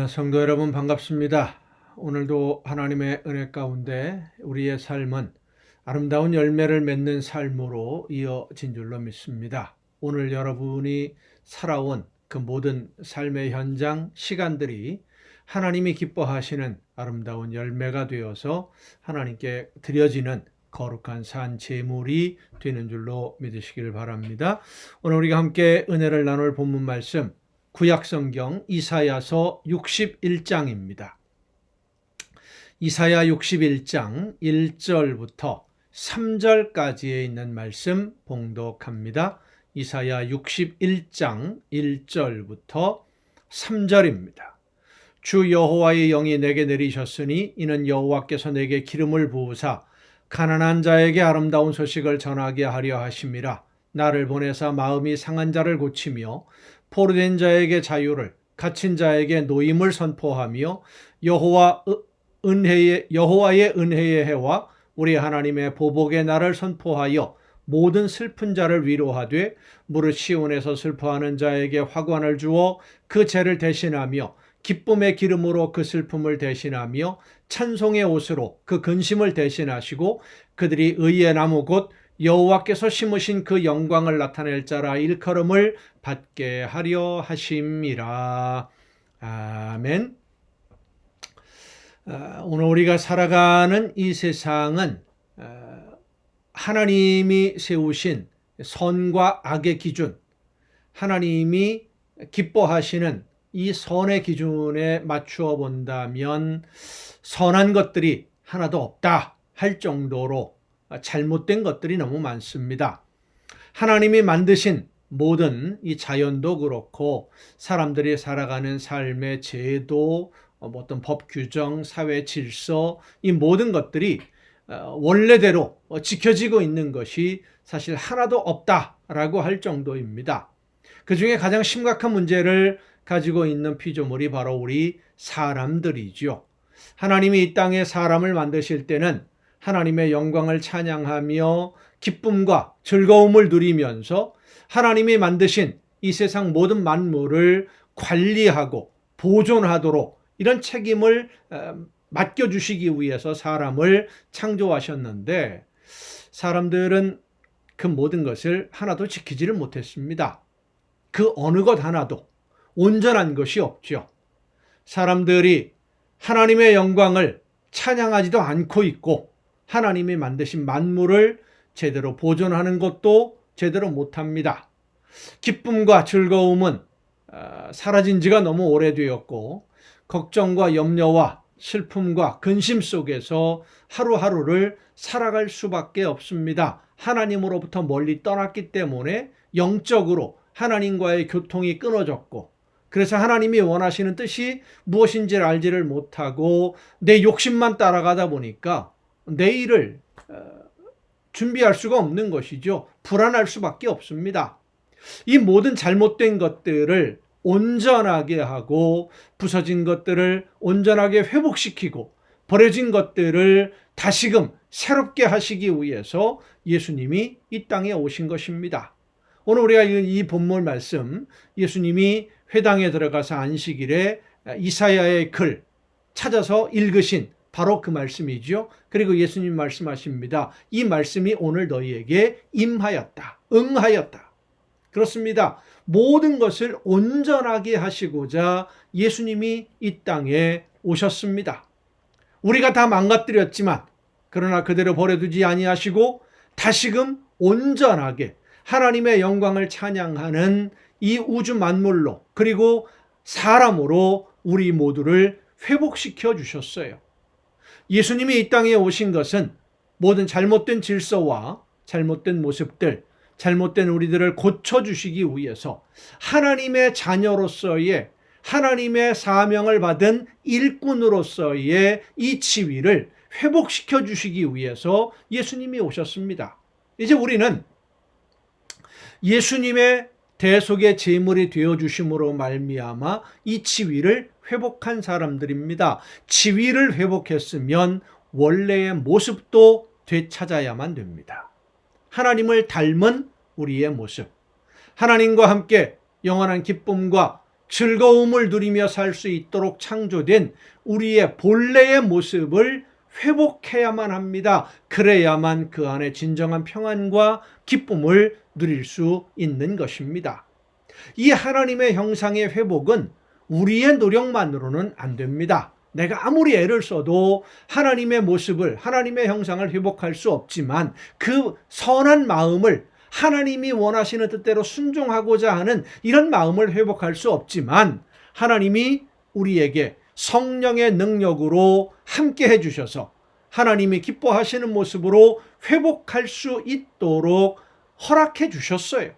성도 여러분 반갑습니다. 오늘도 하나님의 은혜 가운데 우리의 삶은 아름다운 열매를 맺는 삶으로 이어진 줄로 믿습니다. 오늘 여러분이 살아온 그 모든 삶의 현장, 시간들이 하나님이 기뻐하시는 아름다운 열매가 되어서 하나님께 드려지는 거룩한 산 제물이 되는 줄로 믿으시길 바랍니다. 오늘 우리가 함께 은혜를 나눌 본문 말씀 구약성경 이사야서 61장입니다. 이사야 61장 1절부터 3절까지에 있는 말씀 봉독합니다. 이사야 61장 1절부터 3절입니다. 주 여호와의 영이 내게 내리셨으니 이는 여호와께서 내게 기름을 부으사 가난한 자에게 아름다운 소식을 전하게 하려 하심이라. 나를 보내사 마음이 상한 자를 고치며 포로된 자에게 자유를, 갇힌 자에게 노임을 선포하며 여호와의 은혜의 해와 우리 하나님의 보복의 날을 선포하여 모든 슬픈 자를 위로하되 무릇 시온에서 슬퍼하는 자에게 화관을 주어 그 죄를 대신하며 기쁨의 기름으로 그 슬픔을 대신하며 찬송의 옷으로 그 근심을 대신하시고 그들이 의의 나무 곧 여호와께서 심으신 그 영광을 나타낼 자라 일컬음을 받게 하려 하심이라. 아멘. 오늘 우리가 살아가는 이 세상은 하나님이 세우신 선과 악의 기준, 하나님이 기뻐하시는 이 선의 기준에 맞추어 본다면 선한 것들이 하나도 없다 할 정도로 잘못된 것들이 너무 많습니다. 하나님이 만드신 모든 이 자연도 그렇고 사람들이 살아가는 삶의 제도, 어떤 법 규정, 사회 질서, 이 모든 것들이 원래대로 지켜지고 있는 것이 사실 하나도 없다라고 할 정도입니다. 그 중에 가장 심각한 문제를 가지고 있는 피조물이 바로 우리 사람들이죠. 하나님이 이 땅에 사람을 만드실 때는 하나님의 영광을 찬양하며 기쁨과 즐거움을 누리면서 하나님이 만드신 이 세상 모든 만물을 관리하고 보존하도록 이런 책임을 맡겨주시기 위해서 사람을 창조하셨는데 사람들은 그 모든 것을 하나도 지키지를 못했습니다. 그 어느 것 하나도 온전한 것이 없죠. 사람들이 하나님의 영광을 찬양하지도 않고 있고 하나님이 만드신 만물을 제대로 보존하는 것도 제대로 못합니다. 기쁨과 즐거움은 사라진 지가 너무 오래되었고 걱정과 염려와 슬픔과 근심 속에서 하루하루를 살아갈 수밖에 없습니다. 하나님으로부터 멀리 떠났기 때문에 영적으로 하나님과의 교통이 끊어졌고 그래서 하나님이 원하시는 뜻이 무엇인지를 알지를 못하고 내 욕심만 따라가다 보니까 내일을 준비할 수가 없는 것이죠. 불안할 수밖에 없습니다. 이 모든 잘못된 것들을 온전하게 하고 부서진 것들을 온전하게 회복시키고 버려진 것들을 다시금 새롭게 하시기 위해서 예수님이 이 땅에 오신 것입니다. 오늘 우리가 이 본문 말씀, 예수님이 회당에 들어가서 안식일에 이사야의 글 찾아서 읽으신 바로 그 말씀이죠. 그리고 예수님 말씀하십니다. 이 말씀이 오늘 너희에게 임하였다, 응하였다. 그렇습니다. 모든 것을 온전하게 하시고자 예수님이 이 땅에 오셨습니다. 우리가 다 망가뜨렸지만 그러나 그대로 버려두지 아니하시고 다시금 온전하게 하나님의 영광을 찬양하는 이 우주 만물로 그리고 사람으로 우리 모두를 회복시켜 주셨어요. 예수님이 이 땅에 오신 것은 모든 잘못된 질서와 잘못된 모습들, 잘못된 우리들을 고쳐주시기 위해서 하나님의 자녀로서의 하나님의 사명을 받은 일꾼으로서의 이 지위를 회복시켜 주시기 위해서 예수님이 오셨습니다. 이제 우리는 예수님의 대속의 제물이 되어주심으로 말미암아 이 지위를 회복한 사람들입니다. 지위를 회복했으면 원래의 모습도 되찾아야만 됩니다. 하나님을 닮은 우리의 모습, 하나님과 함께 영원한 기쁨과 즐거움을 누리며 살 수 있도록 창조된 우리의 본래의 모습을 회복해야만 합니다. 그래야만 그 안에 진정한 평안과 기쁨을 누릴 수 있는 것입니다. 이 하나님의 형상의 회복은 우리의 노력만으로는 안 됩니다. 내가 아무리 애를 써도 하나님의 모습을, 하나님의 형상을 회복할 수 없지만 그 선한 마음을, 하나님이 원하시는 뜻대로 순종하고자 하는 이런 마음을 회복할 수 없지만 하나님이 우리에게 성령의 능력으로 함께 해주셔서 하나님이 기뻐하시는 모습으로 회복할 수 있도록 허락해 주셨어요.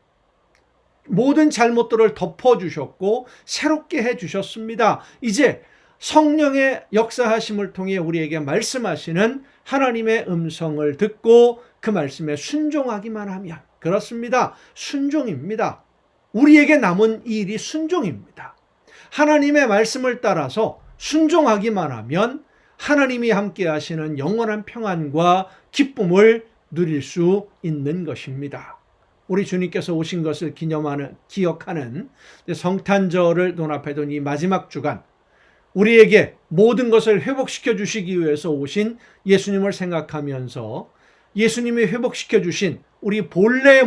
모든 잘못들을 덮어주셨고 새롭게 해주셨습니다. 이제 성령의 역사하심을 통해 우리에게 말씀하시는 하나님의 음성을 듣고 그 말씀에 순종하기만 하면, 그렇습니다. 순종입니다. 우리에게 남은 일이 순종입니다. 하나님의 말씀을 따라서 순종하기만 하면 하나님이 함께 하시는 영원한 평안과 기쁨을 누릴 수 있는 것입니다. 우리 주님께서 오신 것을 기억하는 성탄절을 눈앞에 둔 이 마지막 주간, 우리에게 모든 것을 회복시켜 주시기 위해서 오신 예수님을 생각하면서 예수님이 회복시켜 주신 우리 본래의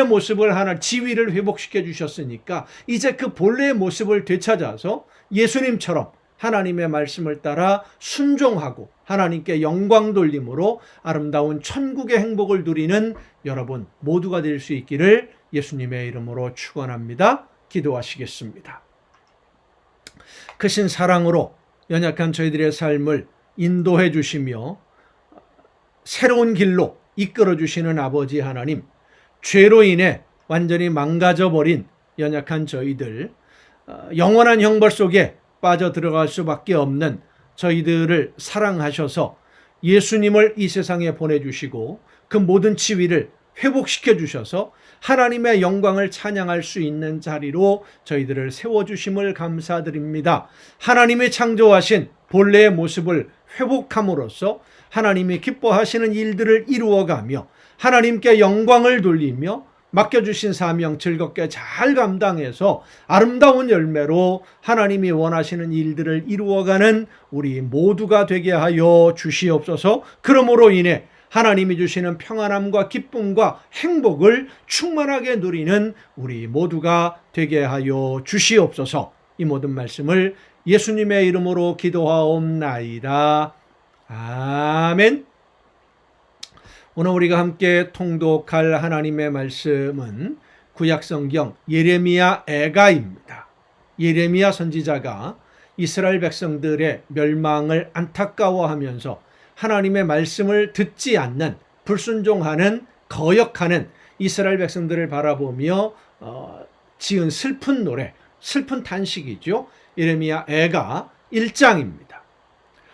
모습을 하나, 지위를 회복시켜 주셨으니까 이제 그 본래의 모습을 되찾아서 예수님처럼 하나님의 말씀을 따라 순종하고 하나님께 영광 돌림으로 아름다운 천국의 행복을 누리는 여러분 모두가 될 수 있기를 예수님의 이름으로 축원합니다. 기도하시겠습니다. 크신 사랑으로 연약한 저희들의 삶을 인도해 주시며 새로운 길로 이끌어 주시는 아버지 하나님, 죄로 인해 완전히 망가져버린 연약한 저희들, 영원한 형벌 속에 빠져 들어갈 수밖에 없는 저희들을 사랑하셔서 예수님을 이 세상에 보내주시고 그 모든 지위를 회복시켜 주셔서 하나님의 영광을 찬양할 수 있는 자리로 저희들을 세워주심을 감사드립니다. 하나님이 창조하신 본래의 모습을 회복함으로써 하나님이 기뻐하시는 일들을 이루어가며 하나님께 영광을 돌리며 맡겨주신 사명 즐겁게 잘 감당해서 아름다운 열매로 하나님이 원하시는 일들을 이루어가는 우리 모두가 되게 하여 주시옵소서. 그러므로 인해 하나님이 주시는 평안함과 기쁨과 행복을 충만하게 누리는 우리 모두가 되게 하여 주시옵소서. 이 모든 말씀을 예수님의 이름으로 기도하옵나이다. 아멘. 오늘 우리가 함께 통독할 하나님의 말씀은 구약성경 예레미야 애가입니다. 예레미야 선지자가 이스라엘 백성들의 멸망을 안타까워하면서 하나님의 말씀을 듣지 않는, 불순종하는, 거역하는 이스라엘 백성들을 바라보며 지은 슬픈 노래, 슬픈 탄식이죠. 예레미야 애가 1장입니다.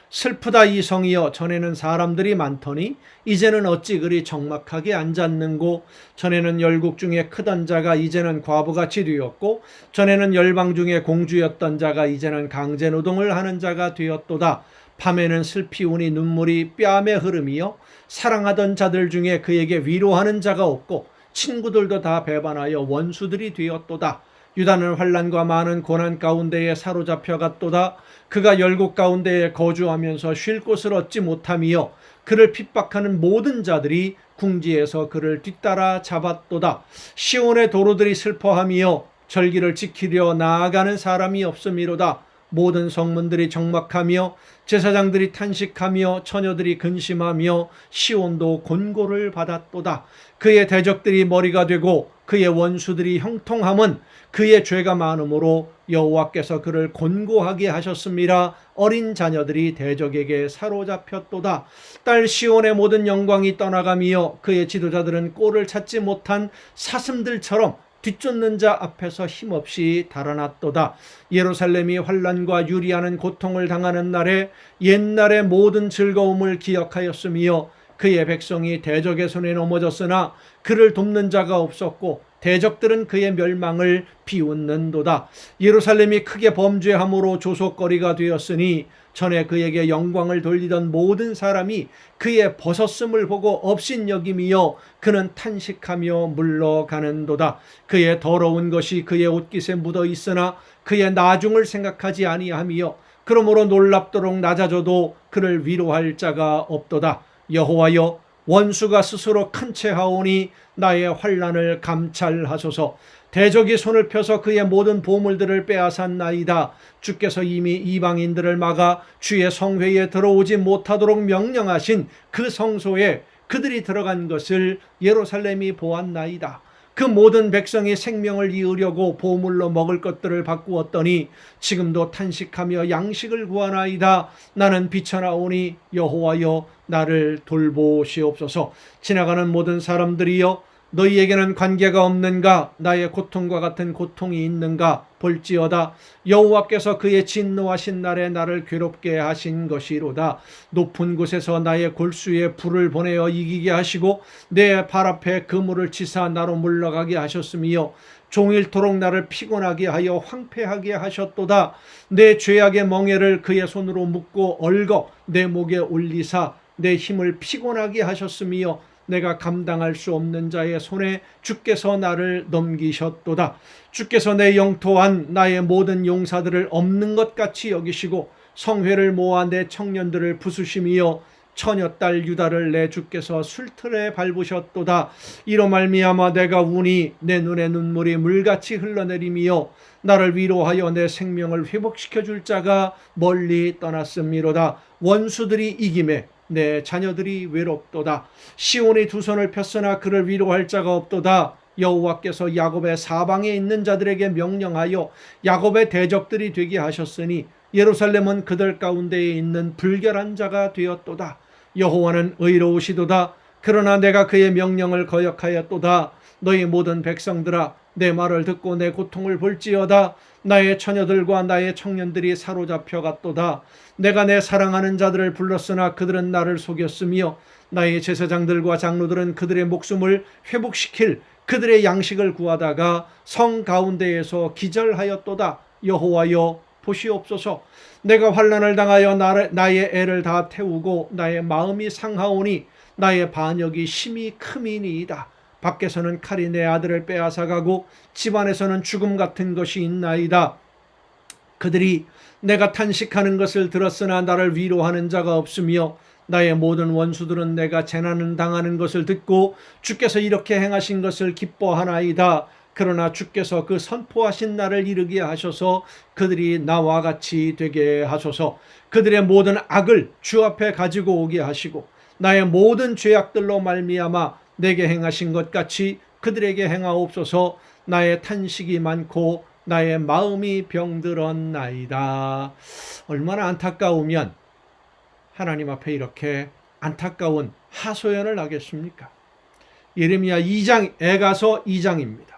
슬프다 이 성이여, 전에는 사람들이 많더니 이제는 어찌 그리 적막하게 앉았는고. 전에는 열국 중에 크던 자가 이제는 과부같이 되었고, 전에는 열방 중에 공주였던 자가 이제는 강제노동을 하는 자가 되었도다. 밤에는 슬피 우니 눈물이 뺨에 흐름이여, 사랑하던 자들 중에 그에게 위로하는 자가 없고 친구들도 다 배반하여 원수들이 되었도다. 유다는 환난과 많은 고난 가운데에 사로잡혀갔도다. 그가 열국 가운데에 거주하면서 쉴 곳을 얻지 못하며 그를 핍박하는 모든 자들이 궁지에서 그를 뒤따라 잡았도다. 시온의 도로들이 슬퍼하며 절기를 지키려 나아가는 사람이 없음이로다. 모든 성문들이 적막하며 제사장들이 탄식하며 처녀들이 근심하며 시온도 곤고를 받았도다. 그의 대적들이 머리가 되고 그의 원수들이 형통함은 그의 죄가 많음으로 여호와께서 그를 곤고하게 하셨음이라. 어린 자녀들이 대적에게 사로잡혔도다. 딸 시온의 모든 영광이 떠나가며 그의 지도자들은 꼴을 찾지 못한 사슴들처럼 뒤쫓는 자 앞에서 힘없이 달아났도다. 예루살렘이 환난과 유리하는 고통을 당하는 날에 옛날의 모든 즐거움을 기억하였으며 그의 백성이 대적의 손에 넘어졌으나 그를 돕는 자가 없었고 대적들은 그의 멸망을 비웃는도다. 예루살렘이 크게 범죄함으로 조속거리가 되었으니 전에 그에게 영광을 돌리던 모든 사람이 그의 벗었음을 보고 업신여김이여 그는 탄식하며 물러가는도다. 그의 더러운 것이 그의 옷깃에 묻어 있으나 그의 나중을 생각하지 아니하며 그러므로 놀랍도록 낮아져도 그를 위로할 자가 없도다. 여호와여, 원수가 스스로 큰 채하오니 나의 환난을 감찰하소서. 대적이 손을 펴서 그의 모든 보물들을 빼앗았나이다. 주께서 이미 이방인들을 막아 주의 성회에 들어오지 못하도록 명령하신 그 성소에 그들이 들어간 것을 예루살렘이 보았나이다. 그 모든 백성이 생명을 이으려고 보물로 먹을 것들을 바꾸었더니 지금도 탄식하며 양식을 구하나이다. 나는 비쳐나오니 여호와여 나를 돌보시옵소서. 지나가는 모든 사람들이여 너희에게는 관계가 없는가? 나의 고통과 같은 고통이 있는가? 볼지어다. 여호와께서 그의 진노하신 날에 나를 괴롭게 하신 것이로다. 높은 곳에서 나의 골수에 불을 보내어 이기게 하시고 내 발 앞에 그물을 치사 나로 물러가게 하셨으며 종일토록 나를 피곤하게 하여 황폐하게 하셨도다. 내 죄악의 멍에를 그의 손으로 묶고 얽어 내 목에 올리사 내 힘을 피곤하게 하셨으며 내가 감당할 수 없는 자의 손에 주께서 나를 넘기셨도다. 주께서 내 영토한 나의 모든 용사들을 없는 것 같이 여기시고 성회를 모아 내 청년들을 부수심이여 처녀딸 유다를 내 주께서 술틀에 밟으셨도다. 이로 말미암아 내가 우니 내 눈에 눈물이 물같이 흘러내리며 나를 위로하여 내 생명을 회복시켜 줄 자가 멀리 떠났음이로다. 원수들이 이김에 내 자녀들이 외롭도다. 시온이 두 손을 폈으나 그를 위로할 자가 없도다. 여호와께서 야곱의 사방에 있는 자들에게 명령하여 야곱의 대적들이 되게 하셨으니 예루살렘은 그들 가운데에 있는 불결한 자가 되었도다. 여호와는 의로우시도다. 그러나 내가 그의 명령을 거역하였도다. 너희 모든 백성들아, 내 말을 듣고 내 고통을 볼지어다. 나의 처녀들과 나의 청년들이 사로잡혀 갔도다. 내가 내 사랑하는 자들을 불렀으나 그들은 나를 속였으며 나의 제사장들과 장로들은 그들의 목숨을 회복시킬 그들의 양식을 구하다가 성 가운데에서 기절하였도다. 여호와여 보시옵소서. 내가 환난을 당하여 나의 애를 다 태우고 나의 마음이 상하오니 나의 반역이 심히 크미니이다. 밖에서는 칼이 내 아들을 빼앗아가고 집안에서는 죽음 같은 것이 있나이다. 그들이 내가 탄식하는 것을 들었으나 나를 위로하는 자가 없으며 나의 모든 원수들은 내가 재난을 당하는 것을 듣고 주께서 이렇게 행하신 것을 기뻐하나이다. 그러나 주께서 그 선포하신 날을 이르게 하셔서 그들이 나와 같이 되게 하소서. 그들의 모든 악을 주 앞에 가지고 오게 하시고 나의 모든 죄악들로 말미암아 내게 행하신 것 같이 그들에게 행하옵소서. 나의 탄식이 많고 나의 마음이 병들었나이다. 얼마나 안타까우면 하나님 앞에 이렇게 안타까운 하소연을 하겠습니까? 예레미야 2장 애가서 2장입니다.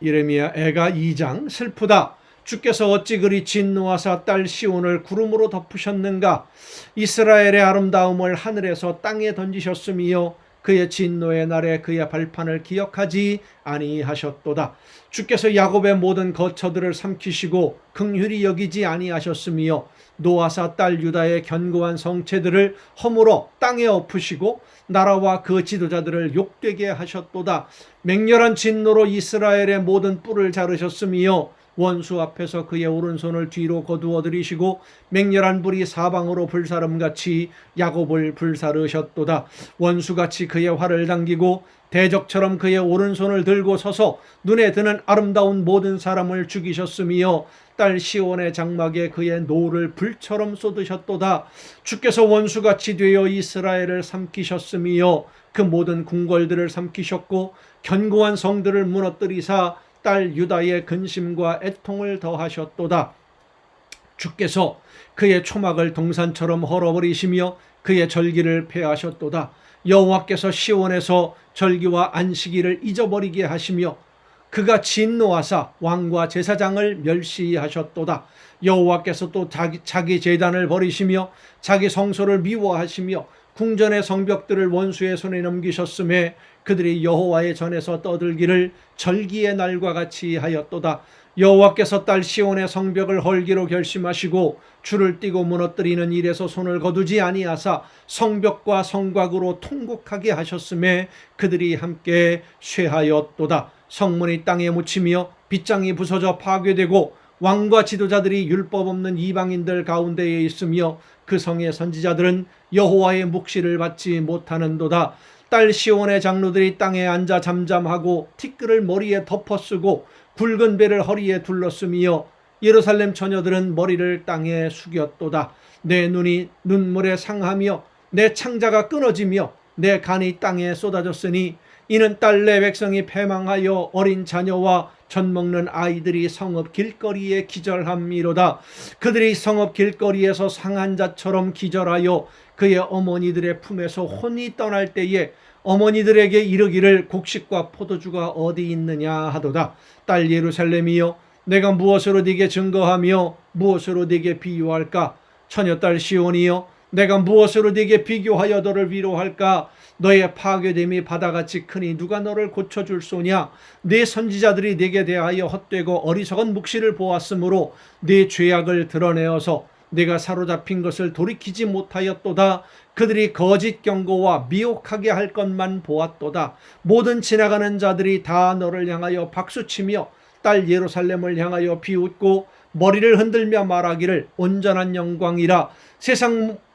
예레미야 애가 2장. 슬프다. 주께서 어찌 그리 진노하사 딸 시온을 구름으로 덮으셨는가? 이스라엘의 아름다움을 하늘에서 땅에 던지셨으며 그의 진노의 날에 그의 발판을 기억하지 아니하셨도다. 주께서 야곱의 모든 거처들을 삼키시고 긍휼히 여기지 아니하셨으며 노아사 딸 유다의 견고한 성체들을 허물어 땅에 엎으시고 나라와 그 지도자들을 욕되게 하셨도다. 맹렬한 진노로 이스라엘의 모든 뿔을 자르셨으며 원수 앞에서 그의 오른손을 뒤로 거두어 들이시고 맹렬한 불이 사방으로 불사름같이 야곱을 불사르셨도다. 원수같이 그의 활을 당기고 대적처럼 그의 오른손을 들고 서서 눈에 드는 아름다운 모든 사람을 죽이셨으며 딸 시온의 장막에 그의 노를 불처럼 쏟으셨도다. 주께서 원수같이 되어 이스라엘을 삼키셨으며 그 모든 궁궐들을 삼키셨고 견고한 성들을 무너뜨리사 딸 유다의 근심과 애통을 더하셨도다. 주께서 그의 초막을 동산처럼 헐어버리시며 그의 절기를 폐하셨도다. 여호와께서 시온에서 절기와 안식일을 잊어버리게 하시며 그가 진노하사 왕과 제사장을 멸시하셨도다. 여호와께서 또 자기 제단을 버리시며 자기 성소를 미워하시며 궁전의 성벽들을 원수의 손에 넘기셨음에 그들이 여호와의 전에서 떠들기를 절기의 날과 같이 하였도다. 여호와께서 딸 시온의 성벽을 헐기로 결심하시고 줄을 띠고 무너뜨리는 일에서 손을 거두지 아니하사 성벽과 성곽으로 통곡하게 하셨음에 그들이 함께 쇠하였도다. 성문이 땅에 묻히며 빗장이 부서져 파괴되고 왕과 지도자들이 율법 없는 이방인들 가운데에 있으며 그 성의 선지자들은 여호와의 묵시를 받지 못하는도다. 딸 시온의 장로들이 땅에 앉아 잠잠하고 티끌을 머리에 덮어쓰고 굵은 배를 허리에 둘렀으며 예루살렘 처녀들은 머리를 땅에 숙였도다. 내 눈이 눈물에 상하며 내 창자가 끊어지며 내 간이 땅에 쏟아졌으니 이는 딸 내 백성이 패망하여 어린 자녀와 젖먹는 아이들이 성읍 길거리에 기절함이로다. 그들이 성읍 길거리에서 상한 자처럼 기절하여 그의 어머니들의 품에서 혼이 떠날 때에 어머니들에게 이르기를 곡식과 포도주가 어디 있느냐 하도다. 딸 예루살렘이여, 내가 무엇으로 네게 증거하며 무엇으로 네게 비유할까? 처녀딸 시온이여, 내가 무엇으로 네게 비교하여 너를 위로할까? 너의 파괴됨이 바다같이 크니 누가 너를 고쳐줄 소냐? 네 선지자들이 네게 대하여 헛되고 어리석은 묵시를 보았으므로 네 죄악을 드러내어서 네가 사로잡힌 것을 돌이키지 못하였도다. 그들이 거짓 경고와 미혹하게 할 것만 보았도다. 모든 지나가는 자들이 다 너를 향하여 박수치며 딸 예루살렘을 향하여 비웃고 머리를 흔들며 말하기를 온전한 영광이라,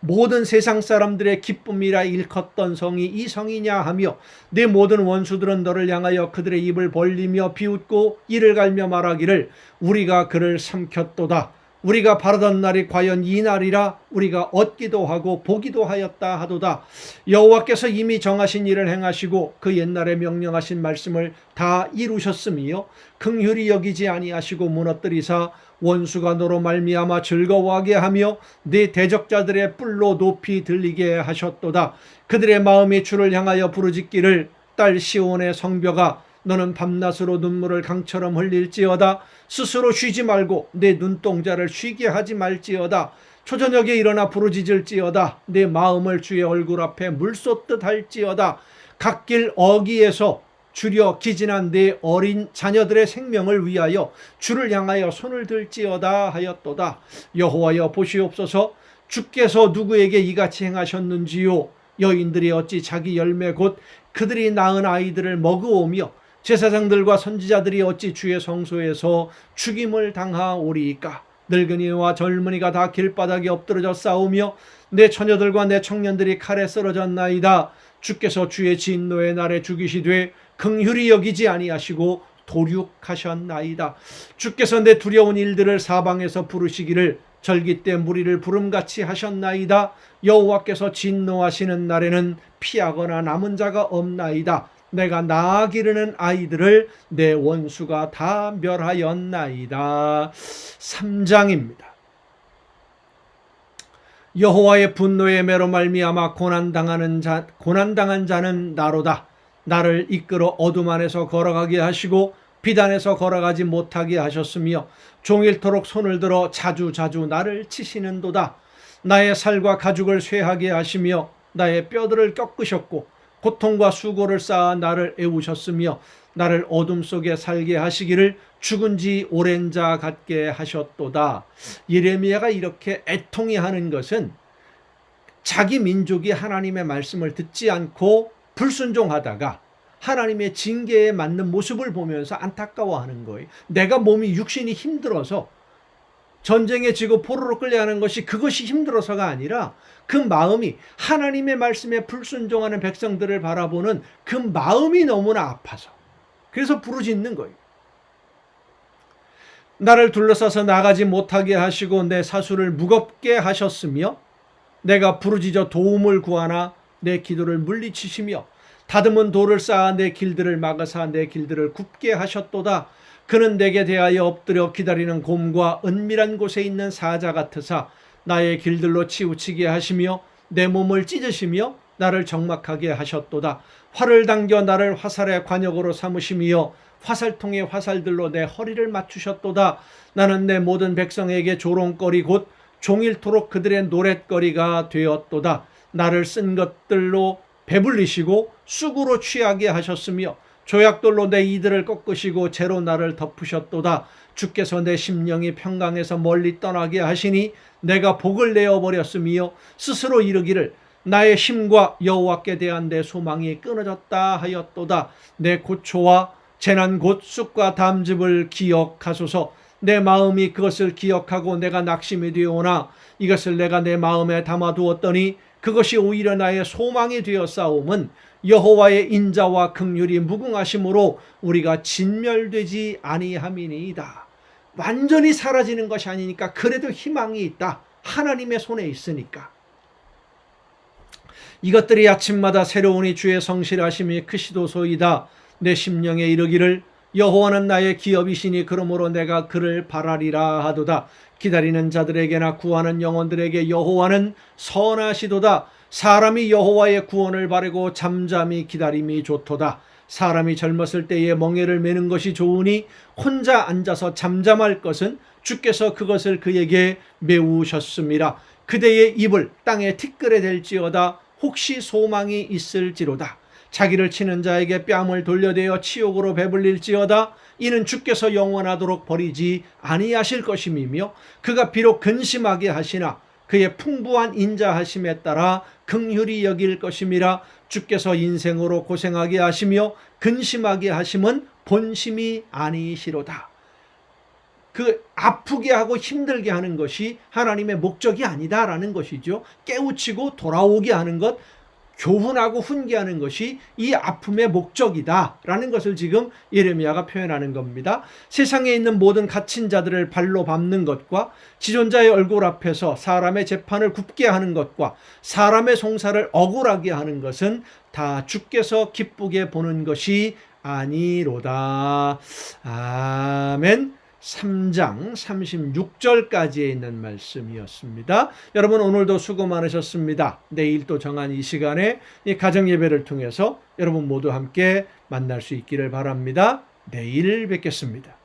모든 세상 사람들의 기쁨이라 일컫던 성이 이 성이냐 하며 네 모든 원수들은 너를 향하여 그들의 입을 벌리며 비웃고 이를 갈며 말하기를 우리가 그를 삼켰도다. 우리가 바르던 날이 과연 이 날이라. 우리가 얻기도 하고 보기도 하였다 하도다. 여호와께서 이미 정하신 일을 행하시고 그 옛날에 명령하신 말씀을 다 이루셨으며 긍휼히 여기지 아니하시고 무너뜨리사 원수가 너로 말미암아 즐거워하게 하며 네 대적자들의 뿔로 높이 들리게 하셨도다. 그들의 마음이 주를 향하여 부르짖기를 딸 시온의 성벽아, 너는 밤낮으로 눈물을 강처럼 흘릴지어다. 스스로 쉬지 말고 내 눈동자를 쉬게 하지 말지어다. 초저녁에 일어나 부르짖을지어다. 내 마음을 주의 얼굴 앞에 물쏟듯 할지어다. 갓길 어귀에서 줄여 기진한 내 어린 자녀들의 생명을 위하여 주를 향하여 손을 들지어다 하였도다. 여호와여, 보시옵소서. 주께서 누구에게 이같이 행하셨는지요? 여인들이 어찌 자기 열매 곧 그들이 낳은 아이들을 먹으오며 제사장들과 선지자들이 어찌 주의 성소에서 죽임을 당하오리이까? 늙은이와 젊은이가 다 길바닥에 엎드러져 싸우며 내 처녀들과 내 청년들이 칼에 쓰러졌나이다. 주께서 주의 진노의 날에 죽이시되 긍휼히 여기지 아니하시고 도륙하셨나이다. 주께서 내 두려운 일들을 사방에서 부르시기를 절기 때 무리를 부름같이 하셨나이다. 여호와께서 진노하시는 날에는 피하거나 남은 자가 없나이다. 내가 낳아 기르는 아이들을 내 원수가 다 멸하였나이다. 3장입니다. 여호와의 분노의 매로 말미암아 고난당한 자는 나로다. 나를 이끌어 어둠 안에서 걸어가게 하시고 빛 안에서 걸어가지 못하게 하셨으며 종일토록 손을 들어 자주 나를 치시는도다. 나의 살과 가죽을 쇠하게 하시며 나의 뼈들을 꺾으셨고 고통과 수고를 쌓아 나를 애우셨으며 나를 어둠 속에 살게 하시기를 죽은 지 오랜 자 같게 하셨도다. 예레미야가 이렇게 애통해하는 것은 자기 민족이 하나님의 말씀을 듣지 않고 불순종하다가 하나님의 징계에 맞는 모습을 보면서 안타까워하는 거예요. 내가 몸이 육신이 힘들어서 전쟁에 지고 포로로 끌려가는 것이 그것이 힘들어서가 아니라 그 마음이 하나님의 말씀에 불순종하는 백성들을 바라보는 그 마음이 너무나 아파서 그래서 부르짖는 거예요. 나를 둘러싸서 나가지 못하게 하시고 내 사수를 무겁게 하셨으며 내가 부르짖어 도움을 구하나 내 기도를 물리치시며 다듬은 돌을 쌓아 내 길들을 막으사 내 길들을 굽게 하셨도다. 그는 내게 대하여 엎드려 기다리는 곰과 은밀한 곳에 있는 사자 같으사 나의 길들로 치우치게 하시며 내 몸을 찢으시며 나를 적막하게 하셨도다. 활을 당겨 나를 화살의 관역으로 삼으시며 화살통의 화살들로 내 허리를 맞추셨도다. 나는 내 모든 백성에게 조롱거리 곧 종일토록 그들의 노랫거리가 되었도다. 나를 쓴 것들로 배불리시고 쑥으로 취하게 하셨으며 조약돌로 내 이들을 꺾으시고 재로 나를 덮으셨도다. 주께서 내 심령이 평강에서 멀리 떠나게 하시니 내가 복을 내어버렸으며 스스로 이르기를 나의 힘과 여호와께 대한 내 소망이 끊어졌다 하였도다. 내 고초와 재난 곧 쑥과 담즙을 기억하소서. 내 마음이 그것을 기억하고 내가 낙심이 되오나 이것을 내가 내 마음에 담아두었더니 그것이 오히려 나의 소망이 되었사옴은 여호와의 인자와 긍휼이 무궁하심으로 우리가 진멸되지 아니함이니이다. 완전히 사라지는 것이 아니니까 그래도 희망이 있다. 하나님의 손에 있으니까. 이것들이 아침마다 새로우니 주의 성실하심이 크시도소이다. 내 심령에 이르기를 여호와는 나의 기업이시니 그러므로 내가 그를 바라리라 하도다. 기다리는 자들에게나 구하는 영혼들에게 여호와는 선하시도다. 사람이 여호와의 구원을 바라고 잠잠히 기다림이 좋도다. 사람이 젊었을 때에 멍에를 매는 것이 좋으니 혼자 앉아서 잠잠할 것은 주께서 그것을 그에게 메우셨습니다. 그대의 입을 땅에 티끌에 댈지어다. 혹시 소망이 있을지로다. 자기를 치는 자에게 뺨을 돌려대어 치욕으로 배불릴지어다. 이는 주께서 영원하도록 버리지 아니하실 것임이며 그가 비록 근심하게 하시나 그의 풍부한 인자하심에 따라 긍휼히 여길 것임이라. 주께서 인생으로 고생하게 하시며 근심하게 하심은 본심이 아니시로다. 그 아프게 하고 힘들게 하는 것이 하나님의 목적이 아니다라는 것이죠. 깨우치고 돌아오게 하는 것, 교훈하고 훈계하는 것이 이 아픔의 목적이다라는 것을 지금 예레미야가 표현하는 겁니다. 세상에 있는 모든 갇힌 자들을 발로 밟는 것과 지존자의 얼굴 앞에서 사람의 재판을 굽게 하는 것과 사람의 송사를 억울하게 하는 것은 다 주께서 기쁘게 보는 것이 아니로다. 아멘. 3장 36절까지에 있는 말씀이었습니다. 여러분 오늘도 수고 많으셨습니다. 내일 또 정한 이 시간에 이 가정예배를 통해서 여러분 모두 함께 만날 수 있기를 바랍니다. 내일 뵙겠습니다.